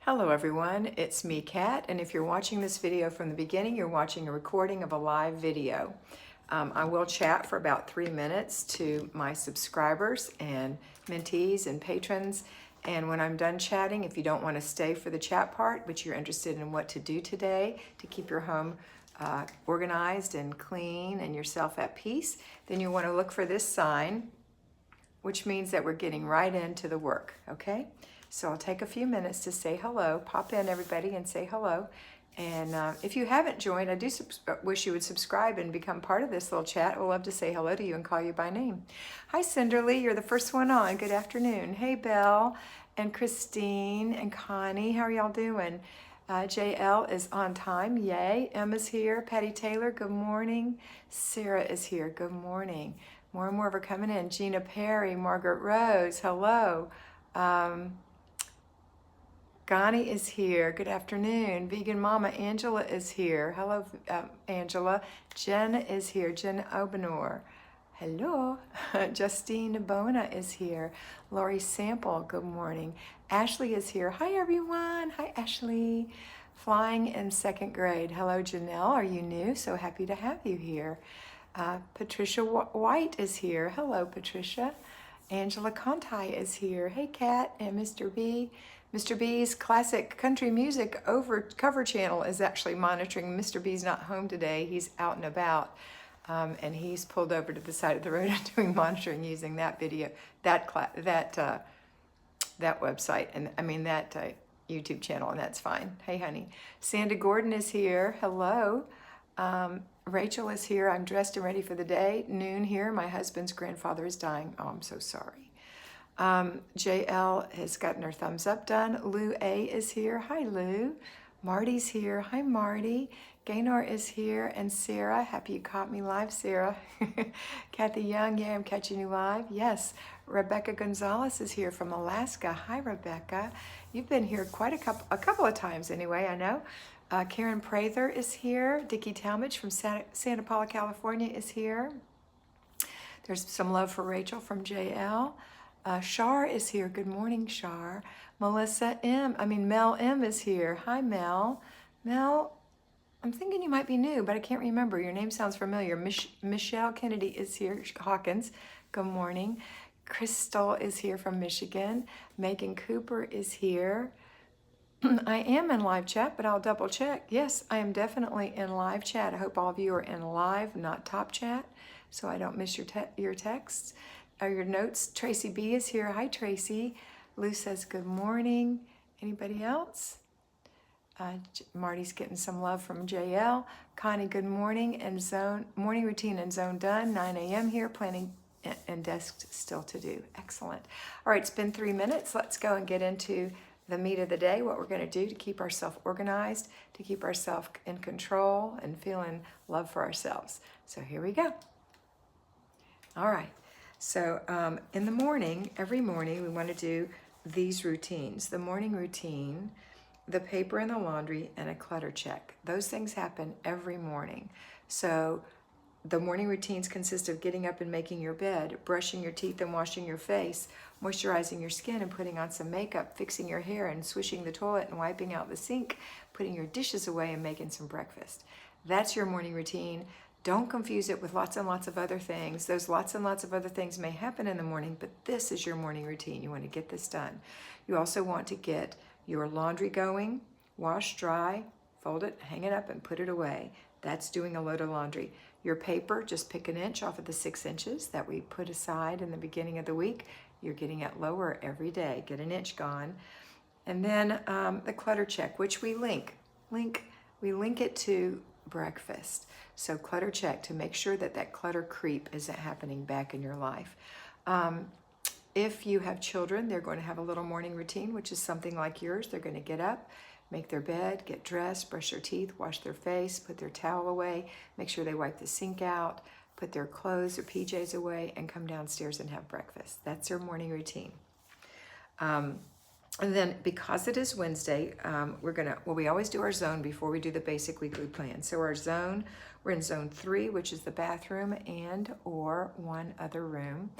Hello everyone, it's me, Kat, and if you're watching this video from the beginning, you're watching a recording of a live video. I will chat for about 3 minutes to my subscribers and mentees and patrons, and when I'm done chatting, if you don't want to stay for the chat part, but you're interested in what to do today to keep your home organized and clean and yourself at peace, then you want to look for this sign, which means that we're getting right into the work, okay? So I'll take a few minutes to say hello, pop in everybody and say hello. And if you haven't joined, I do wish you would subscribe and become part of this little chat. We'll love to say hello to you and call you by name. Hi, Cinderly, you're the first one on. Good afternoon. Hey, Belle and Christine and Connie, how are y'all doing? JL is on time, yay. Emma's here. Patty Taylor, good morning. Sarah is here, good morning. More and more of her coming in. Gina Perry, Margaret Rose, hello. Ghani is here. Good afternoon. Vegan Mama Angela is here. Hello, Angela. Jen is here. Jen Obenor. Hello. Justine Bona is here. Lori Sample, good morning. Ashley is here. Hi, everyone. Hi, Ashley. Flying in second grade. Hello, Janelle. Are you new? So happy to have you here. Patricia White is here. Hello, Patricia. Angela Conti is here. Hey, Kat and Mr. B. Mr. B's classic country music cover channel is actually monitoring. Mr. B's not home today. He's out and about, and he's pulled over to the side of the road and doing monitoring using that video, that website, and I mean that YouTube channel, and that's fine. Hey, honey. Sandra Gordon is here. Hello. Rachel is here. I'm dressed and ready for the day. Noon here. My husband's grandfather is dying. Oh, I'm so sorry. JL has gotten her thumbs up done. Lou A is here. Hi, Lou. Marty's here. Hi, Marty. Gaynor is here. And Sarah, happy you caught me live, Sarah. Kathy Young, yeah, I'm catching you live. Yes. Rebecca Gonzalez is here from Alaska. Hi, Rebecca. You've been here quite a couple of times anyway, I know. Karen Prather is here. Dickie Talmadge from Santa Paula, California is here. There's some love for Rachel from JL. Shar is here. Good morning, Shar. Mel M is here. Hi, Mel. Mel, I'm thinking you might be new, but I can't remember. Your name sounds familiar. Michelle Kennedy is here. Hawkins, good morning. Crystal is here from Michigan. Megan Cooper is here. I am in live chat, but I'll double check. Yes, I am definitely in live chat. I hope all of you are in live, not top chat, so I don't miss your texts or your notes. Tracy B is here. Hi, Tracy. Lou says good morning. Anybody else? Marty's getting some love from JL. Connie, good morning. And morning routine and zone done. 9 a.m. here. Planning and desk still to do. Excellent. All right, it's been 3 minutes. Let's go and get into the meat of the day, what we're going to do to keep ourselves organized, to keep ourselves in control and feeling love for ourselves. So here we go. All right. So in the morning, every morning, we want to do these routines. The morning routine, the paper and the laundry, and a clutter check. Those things happen every morning. So the morning routines consist of getting up and making your bed, brushing your teeth and washing your face, moisturizing your skin and putting on some makeup, fixing your hair and swishing the toilet and wiping out the sink, putting your dishes away and making some breakfast. That's your morning routine. Don't confuse it with lots and lots of other things. Those lots and lots of other things may happen in the morning, but this is your morning routine. You want to get this done. You also want to get your laundry going, wash, dry, fold it, hang it up, and put it away. That's doing a load of laundry. Your paper, just pick an inch off of the 6 inches that we put aside in the beginning of the week. You're getting it lower every day. Get an inch gone. And then the clutter check, which we link it to breakfast. So clutter check to make sure that clutter creep isn't happening back in your life. If you have children, they're going to have a little morning routine, which is something like yours. They're going to get up, make their bed, get dressed, brush their teeth, wash their face, put their towel away, make sure they wipe the sink out, put their clothes or PJs away, and come downstairs and have breakfast. That's their morning routine. And then because it is Wednesday, we always do our zone before we do the basic weekly plan. So our zone, we're in zone 3, which is the bathroom and or one other room.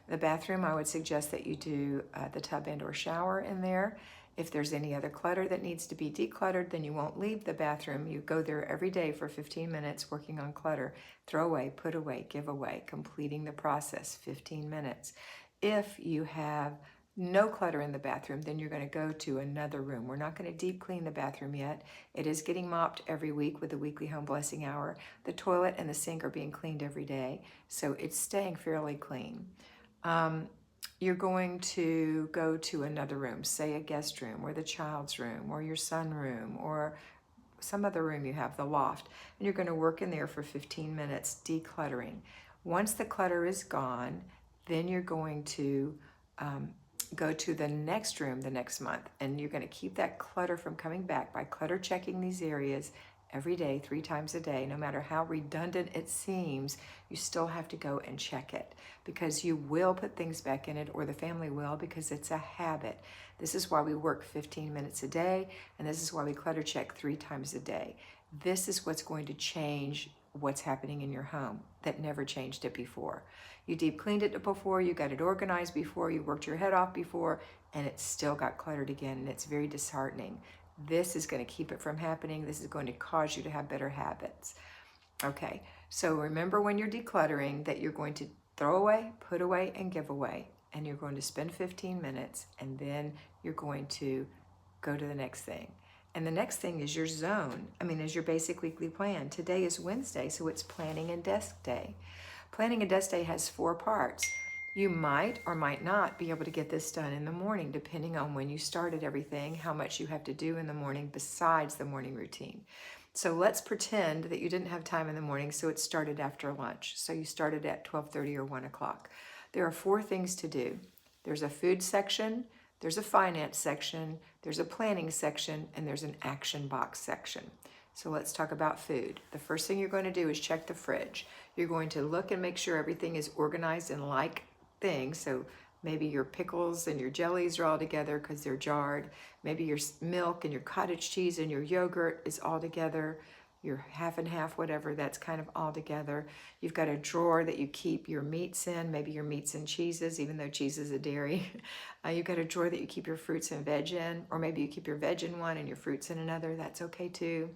The bathroom, I would suggest that you do the tub and or shower in there. If there's any other clutter that needs to be decluttered, then you won't leave the bathroom. You go there every day for 15 minutes working on clutter. Throw away, put away, give away, completing the process, 15 minutes. If you have no clutter in the bathroom, then you're going to go to another room. We're not going to deep clean the bathroom yet. It is getting mopped every week with the weekly home blessing hour. The toilet and the sink are being cleaned every day, so it's staying fairly clean. You're going to go to another room, say a guest room or the child's room or your sun room or some other room you have, the loft, and you're going to work in there for 15 minutes decluttering. Once the clutter is gone, then you're going to go to the next room the next month, and you're going to keep that clutter from coming back by clutter checking these areas every day, 3 times a day. No matter how redundant it seems, you still have to go and check it, because you will put things back in it, or the family will, because it's a habit. This is why we work 15 minutes a day, and this is why we clutter check 3 times a day. This is what's going to change what's happening in your home that never changed it before. You deep cleaned it before, you got it organized before, you worked your head off before, and it still got cluttered again, and it's very disheartening. This is going to keep it from happening. This is going to cause you to have better habits. Okay, so remember when you're decluttering that you're going to throw away, put away, and give away. And you're going to spend 15 minutes, and then you're going to go to the next thing. And the next thing is your zone. Is your basic weekly plan. Today is Wednesday, so it's planning and desk day. Planning and desk day has 4 parts. You might or might not be able to get this done in the morning, depending on when you started everything, how much you have to do in the morning besides the morning routine. So let's pretend that you didn't have time in the morning, so it started after lunch. So you started at 12:30 or 1 o'clock. There are 4 things to do. There's a food section, there's a finance section, there's a planning section, and there's an action box section. So let's talk about food. The first thing you're going to do is check the fridge. You're going to look and make sure everything is organized in like things. So maybe your pickles and your jellies are all together because they're jarred. Maybe your milk and your cottage cheese and your yogurt is all together. Your half and half, whatever, that's kind of all together. You've got a drawer that you keep your meats in, maybe your meats and cheeses, even though cheese is a dairy. You've got a drawer that you keep your fruits and veg in, or maybe you keep your veg in one and your fruits in another. That's okay too.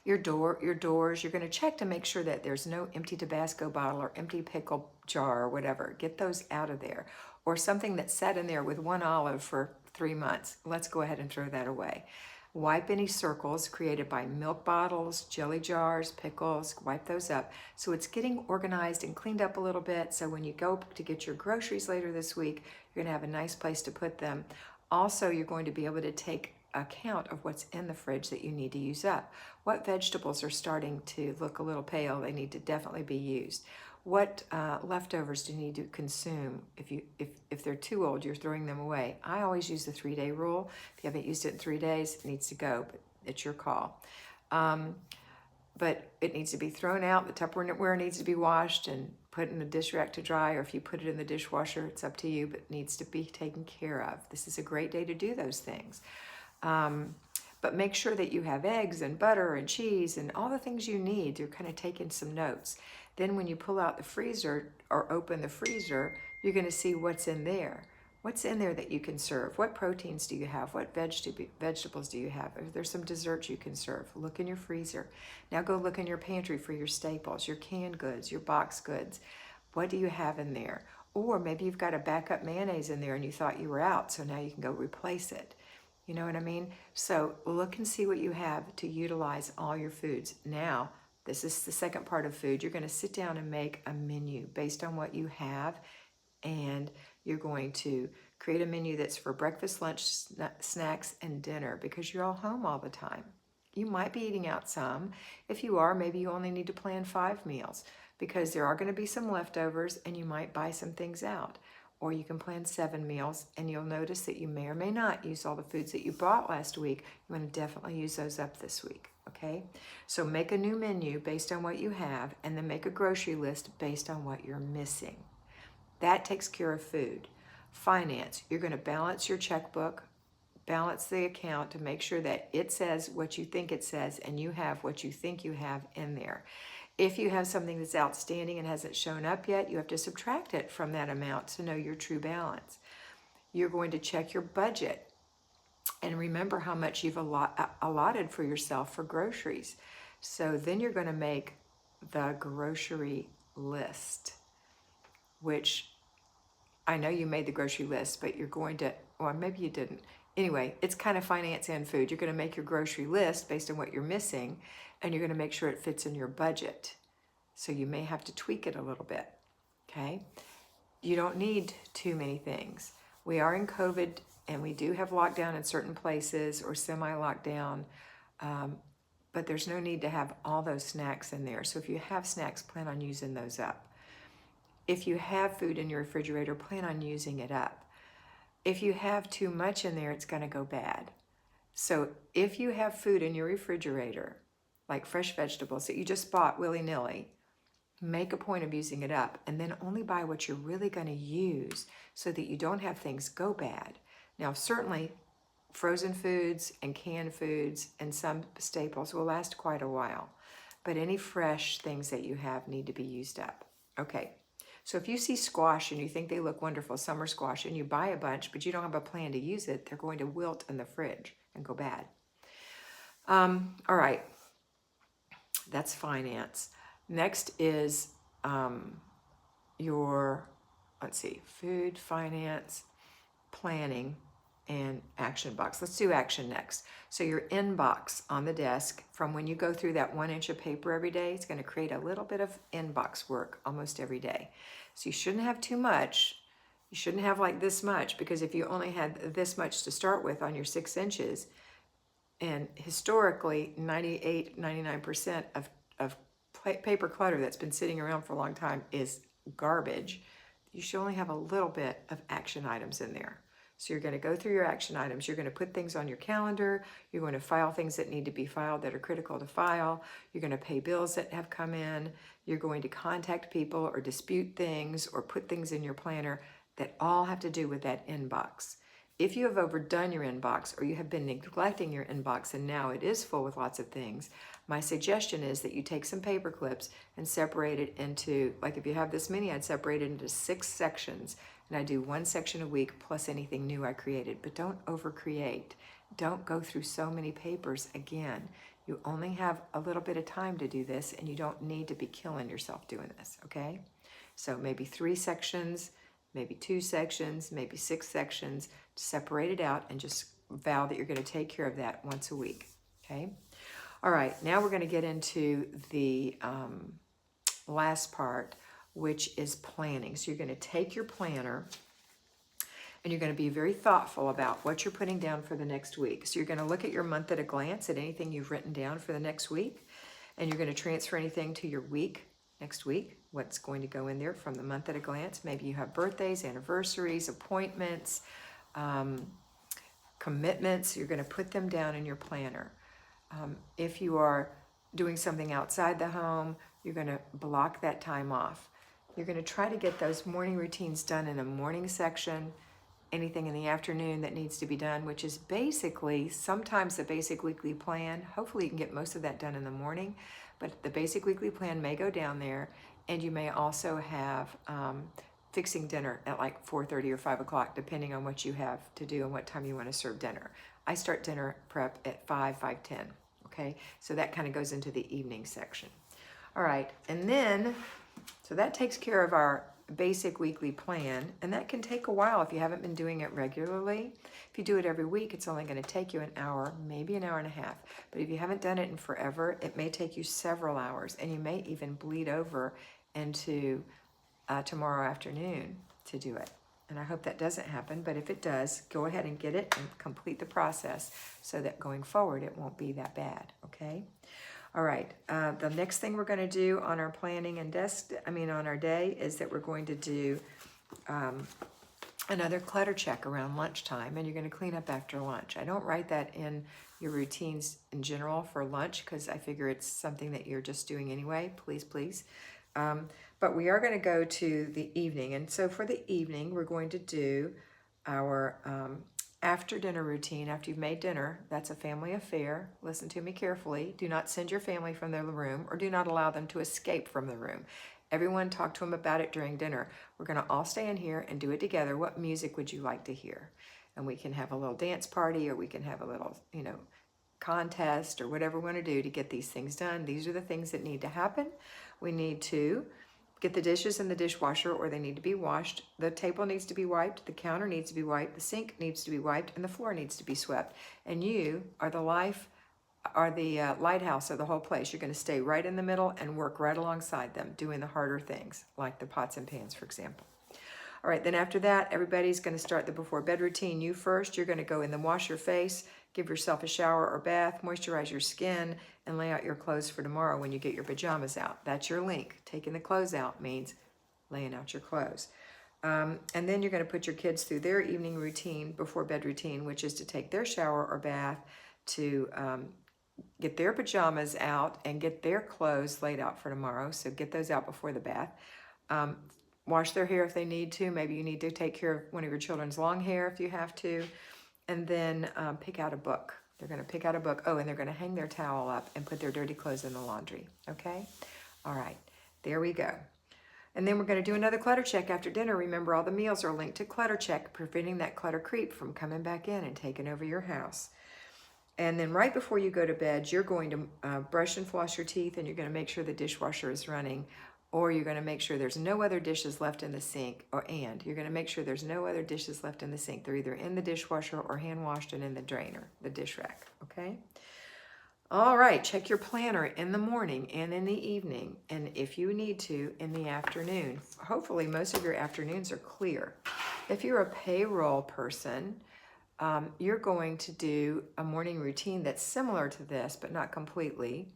Your doors, you're going to check to make sure that there's no empty Tabasco bottle or empty pickle jar or whatever. Get those out of there. Or something that sat in there with 1 olive for 3 months. Let's go ahead and throw that away. Wipe any circles created by milk bottles, jelly jars, pickles. Wipe those up. So it's getting organized and cleaned up a little bit. So when you go to get your groceries later this week, you're going to have a nice place to put them. Also, you're going to be able to take account of what's in the fridge that you need to use up. What vegetables are starting to look a little pale? They need to definitely be used. What leftovers do you need to consume? If they're too old, you're throwing them away. I always use the 3-day rule. If you haven't used it in 3 days, it needs to go, but it's your call. But it needs to be thrown out. The Tupperware needs to be washed and put in the dish rack to dry, or if you put it in the dishwasher, it's up to you, but it needs to be taken care of. This is a great day to do those things. But make sure that you have eggs and butter and cheese and all the things you need. You're kind of taking some notes. Then when you pull out the freezer or open the freezer, you're going to see what's in there. What's in there that you can serve? What proteins do you have? What vegetables do you have? If there's some desserts you can serve, look in your freezer. Now go look in your pantry for your staples, your canned goods, your box goods. What do you have in there? Or maybe you've got a backup mayonnaise in there and you thought you were out, so now you can go replace it. You know what I mean? So look and see what you have to utilize all your foods. Now, this is the second part of food. You're going to sit down and make a menu based on what you have, and you're going to create a menu that's for breakfast, lunch, snacks, and dinner, because you're all home all the time. You might be eating out some. If you are, maybe you only need to plan 5 meals, because there are going to be some leftovers and you might buy some things out. Or you can plan 7 meals, and you'll notice that you may or may not use all the foods that you bought last week. You want to definitely use those up this week, okay? So make a new menu based on what you have, and then make a grocery list based on what you're missing. That takes care of food. Finance, you're going to balance your checkbook, balance the account to make sure that it says what you think it says, and you have what you think you have in there. If you have something that's outstanding and hasn't shown up yet, you have to subtract it from that amount to know your true balance. You're going to check your budget. And remember how much you've allotted for yourself for groceries. So then you're going to make the grocery list, which I know you made the grocery list, but you're going to, well, maybe you didn't. Anyway, it's kind of finance and food. You're going to make your grocery list based on what you're missing, and you're going to make sure it fits in your budget. So you may have to tweak it a little bit, okay? You don't need too many things. We are in COVID, and we do have lockdown in certain places or semi-lockdown, but there's no need to have all those snacks in there. So if you have snacks, plan on using those up. If you have food in your refrigerator, plan on using it up. If you have too much in there, it's going to go bad. So if you have food in your refrigerator, like fresh vegetables that you just bought willy-nilly, make a point of using it up, and then only buy what you're really going to use so that you don't have things go bad. Now, certainly frozen foods and canned foods and some staples will last quite a while, but any fresh things that you have need to be used up. Okay, so if you see squash and you think they look wonderful, summer squash, and you buy a bunch, but you don't have a plan to use it, they're going to wilt in the fridge and go bad. All right, that's finance. Next is your, let's see, food, finance, planning, and action box. Let's do action next. So your inbox on the desk, from when you go through that 1 inch of paper every day, it's going to create a little bit of inbox work almost every day. So you shouldn't have too much. You shouldn't have like this much, because if you only had this much to start with on your 6 inches, and historically 98-99% of paper clutter that's been sitting around for a long time is garbage, you should only have a little bit of action items in there. So you're going to go through your action items. You're going to put things on your calendar. You're going to file things that need to be filed that are critical to file. You're going to pay bills that have come in. You're going to contact people or dispute things or put things in your planner that all have to do with that inbox. If you have overdone your inbox or you have been neglecting your inbox and now it is full with lots of things, my suggestion is that you take some paper clips and separate it into, like if you have this many, I'd separate it into 6 sections, and I do 1 section a week plus anything new I created. But don't overcreate. Don't go through so many papers again. You only have a little bit of time to do this, and you don't need to be killing yourself doing this, okay? So maybe 3 sections, maybe 2 sections, maybe 6 sections. Separate it out and just vow that you're going to take care of that once a week, okay? All right, now we're going to get into the last part, which is planning. So you're going to take your planner and you're going to be very thoughtful about what you're putting down for the next week. So you're going to look at your month at a glance at anything you've written down for the next week, and you're going to transfer anything to your week, next week, what's going to go in there from the month at a glance. Maybe you have birthdays, anniversaries, appointments, commitments. You're going to put them down in your planner. If you are doing something outside the home, you're going to block that time off. You're going to try to get those morning routines done in a morning section, anything in the afternoon that needs to be done, which is basically sometimes the basic weekly plan. Hopefully you can get most of that done in the morning, but the basic weekly plan may go down there, and you may also have fixing dinner at like 4:30 or 5 o'clock, depending on what you have to do and what time you want to serve dinner. I start dinner prep at 5:10, okay? So that kind of goes into the evening section. All right, and then, so that takes care of our basic weekly plan, and that can take a while if you haven't been doing it regularly. If you do it every week, it's only going to take you an hour, maybe an hour and a half. But if you haven't done it in forever, it may take you several hours, and you may even bleed over into tomorrow afternoon to do it. And I hope that doesn't happen, but if it does, go ahead and get it and complete the process so that going forward it won't be that bad, okay? All right, the next thing we're going to do on our planning and on our day is that we're going to do another clutter check around lunchtime, and you're going to clean up after lunch. I don't write that in your routines in general for lunch because I figure it's something that you're just doing anyway, please. But we are going to go to the evening, and so for the evening, we're going to do our after dinner routine. After you've made dinner, that's a family affair. Listen to me carefully. Do not send your family from their room, or do not allow them to escape from the room. Everyone talk to them about it during dinner. We're going to all stay in here and do it together. What music would you like to hear? and we can have a little dance party, or we can have a little, you know, contest, or whatever we want to do to get these things done. These are the things that need to happen. We need to get the dishes in the dishwasher, or they need to be washed. The table needs to be wiped, the counter needs to be wiped, the sink needs to be wiped, and the floor needs to be swept. And you are the lighthouse of the whole place. You're going to stay right in the middle and work right alongside them, doing the harder things, like the pots and pans, for example. All right, then after that, everybody's going to start the before bed routine. You first. You're going to go in and wash your face, give yourself a shower or bath, moisturize your skin, and lay out your clothes for tomorrow when you get your pajamas out. That's your link. Taking the clothes out means laying out your clothes. And then you're going to put your kids through their evening routine, before bed routine, which is to take their shower or bath, to get their pajamas out and get their clothes laid out for tomorrow. So get those out before the bath. Wash their hair if they need to. Maybe you need to take care of one of your children's long hair if you have to. And then pick out a book. They're going to pick out a book. Oh, and they're going to hang their towel up and put their dirty clothes in the laundry. Okay? All right. There we go. And then we're going to do another clutter check after dinner. Remember, all the meals are linked to Clutter Check, preventing that clutter creep from coming back in and taking over your house. And then right before you go to bed, you're going to brush and floss your teeth, and you're going to make sure the dishwasher is running, or you're going to make sure there's no other dishes left in the sink, and you're going to make sure there's no other dishes left in the sink. They're either in the dishwasher or hand washed and in the drainer, the dish rack, okay? All right, check your planner in the morning and in the evening, and if you need to, in the afternoon. Hopefully most of your afternoons are clear. If you're a payroll person, you're going to do a morning routine that's similar to this, but not completely.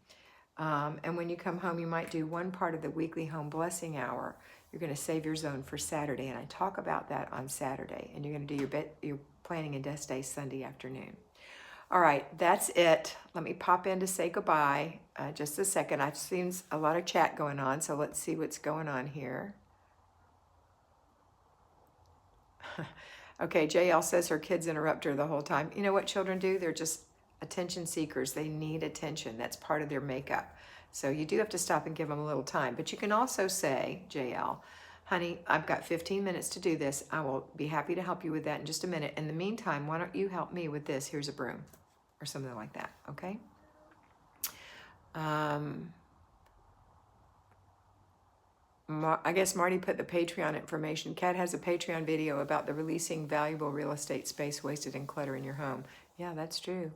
And when you come home, you might do one part of the weekly home blessing hour. You're going to save your zone for Saturday, and I talk about that on Saturday. And you're going to do your planning and desk day Sunday afternoon. All right, that's it. Let me pop in to say goodbye. Just a second. I've seen a lot of chat going on, so let's see what's going on here. Okay, JL says her kids interrupt her the whole time. You know what children do? They're just attention seekers. They need attention. That's part of their makeup. So you do have to stop and give them a little time. But you can also say, JL, honey, I've got 15 minutes to do this. I will be happy to help you with that in just a minute. In the meantime, why don't you help me with this? Here's a broom, or something like that, okay? I guess Marty put the Patreon information. Kat has a Patreon video about the releasing valuable real estate space wasted in clutter in your home. Yeah, that's true.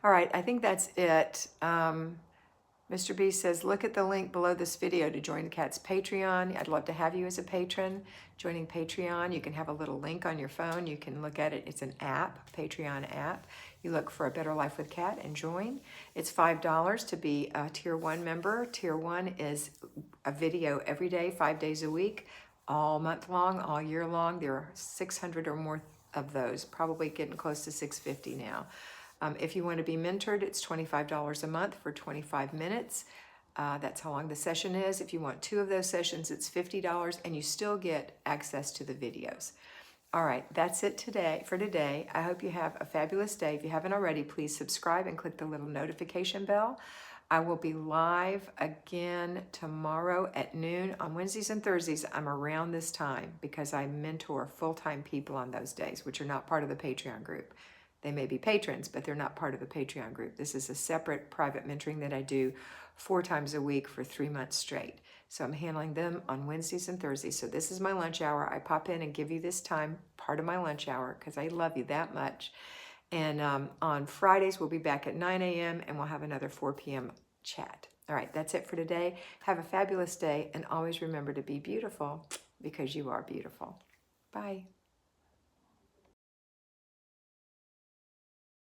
All right, I think that's it. Mr. B says, look at the link below this video to join Kat's Patreon. I'd love to have you as a patron. Joining Patreon, you can have a little link on your phone. You can look at it. It's an app, Patreon app. You look for A Better Life with Kat and join. It's $5 to be a Tier 1 member. Tier 1 is a video every day, 5 days a week, all month long, all year long. There are 600 or more of those, probably getting close to 650 now. If you want to be mentored, it's $25 a month for 25 minutes. That's how long the session is. If you want 2 of those sessions, it's $50, and you still get access to the videos. All right, that's it for today. I hope you have a fabulous day. If you haven't already, please subscribe and click the little notification bell. I will be live again tomorrow at noon. On Wednesdays and Thursdays, I'm around this time because I mentor full-time people on those days, which are not part of the Patreon group. They may be patrons, but they're not part of the Patreon group. This is a separate private mentoring that I do 4 times a week for 3 months straight. So I'm handling them on Wednesdays and Thursdays. So this is my lunch hour. I pop in and give you this time, part of my lunch hour, because I love you that much. And on Fridays, we'll be back at 9 a.m. and we'll have another 4 p.m. chat. All right, that's it for today. Have a fabulous day, and always remember to be beautiful because you are beautiful. Bye.